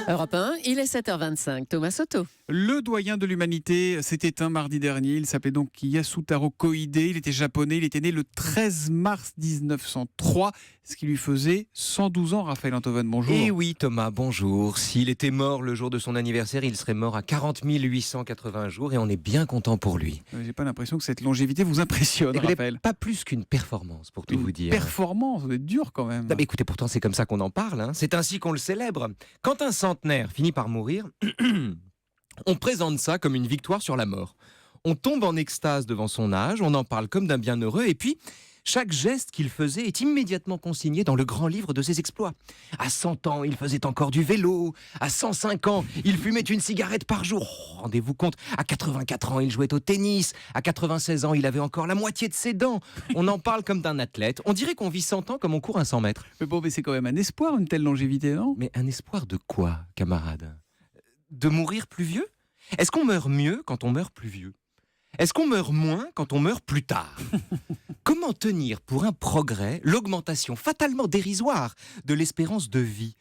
Europe 1, il est 7h25. Thomas Soto. Le doyen de l'humanité s'est éteint mardi dernier. Il s'appelait donc Yasutaro Koide. Il était japonais. Il était né le 13 mars 1903, ce qui lui faisait 112 ans. Raphaël Antoven, bonjour. Et oui, Thomas, bonjour. S'il était mort le jour de son anniversaire, il serait mort à 40 880 jours et on est bien content pour lui. J'ai pas l'impression que cette longévité vous impressionne, Écoutez, Raphaël. pas plus qu'une performance, pour tout vous dire. Performance, ça doit être dur quand même. Non, mais écoutez, pourtant, c'est comme ça qu'on en parle. Hein. C'est ainsi qu'on le célèbre. Quand un centenaire finit par mourir, on présente ça comme une victoire sur la mort. On tombe en extase devant son âge, on en parle comme d'un bienheureux, et puis chaque geste qu'il faisait est immédiatement consigné dans le grand livre de ses exploits. À 100 ans, il faisait encore du vélo. À 105 ans, il fumait une cigarette par jour. Oh, rendez-vous compte, à 84 ans, il jouait au tennis. À 96 ans, il avait encore la moitié de ses dents. On en parle comme d'un athlète. On dirait qu'on vit 100 ans comme on court un 100 mètres. Mais bon, mais c'est quand même un espoir, une telle longévité, non? Mais un espoir de quoi, camarade? De mourir plus vieux? Est-ce qu'on meurt mieux quand on meurt plus vieux? Est-ce qu'on meurt moins quand on meurt plus tard? Comment tenir pour un progrès l'augmentation fatalement dérisoire de l'espérance de vie?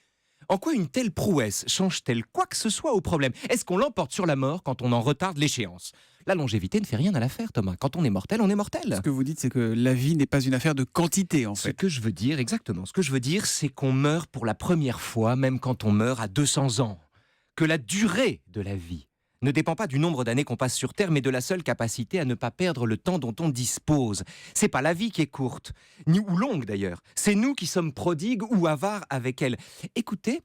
En quoi une telle prouesse change-t-elle quoi que ce soit au problème? Est-ce qu'on l'emporte sur la mort quand on en retarde l'échéance? La longévité ne fait rien à l'affaire, Thomas. Quand on est mortel, on est mortel. Ce que vous dites, c'est que la vie n'est pas une affaire de quantité, en Ce fait. que je veux dire, exactement, ce que je veux dire, c'est qu'on meurt pour la première fois, même quand on meurt à 200 ans. Que la durée de la vie ne dépend pas du nombre d'années qu'on passe sur Terre, mais de la seule capacité à ne pas perdre le temps dont on dispose. C'est pas la vie qui est courte, ni ou longue d'ailleurs. C'est nous qui sommes prodigues ou avares avec elle. Écoutez,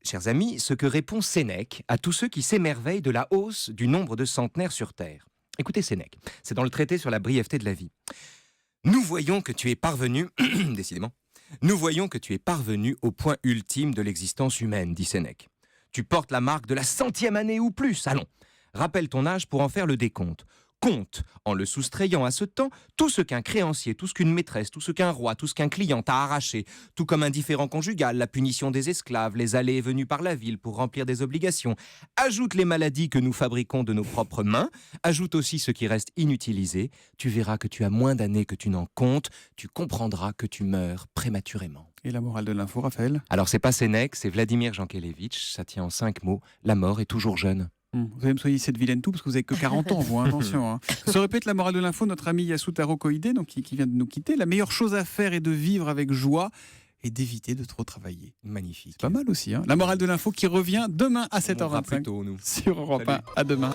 chers amis, ce que répond Sénèque à tous ceux qui s'émerveillent de la hausse du nombre de centenaires sur Terre. Écoutez Sénèque, c'est dans le traité sur la brièveté de la vie. Nous voyons que tu es parvenu, décidément, nous voyons que tu es parvenu au point ultime de l'existence humaine, dit Sénèque. Tu portes la marque de la 100e année ou plus, allons. Rappelle ton âge pour en faire le décompte. Compte, en le soustrayant à ce temps, tout ce qu'un créancier, tout ce qu'une maîtresse, tout ce qu'un roi, tout ce qu'un client t'a arraché, tout comme un différend conjugal, la punition des esclaves, les allées et venues par la ville pour remplir des obligations. Ajoute les maladies que nous fabriquons de nos propres mains, ajoute aussi ce qui reste inutilisé. Tu verras que tu as moins d'années que tu n'en comptes, tu comprendras que tu meurs prématurément. Et la morale de l'info, Raphaël? Alors c'est pas Sénèque, c'est Vladimir Jankélévitch, ça tient en 5 mots, la mort est toujours jeune. Vous allez me soigner cette vilaine toux parce que vous avez que 40 ans, vous, hein, attention. Hein. Ça répète la morale de l'info, notre ami Yasutaro Koide, donc qui vient de nous quitter. La meilleure chose à faire est de vivre avec joie et d'éviter de trop travailler. Magnifique. C'est pas mal aussi. Hein. La morale de l'info qui revient demain à 7h25 nous. sur Europe 1. À demain.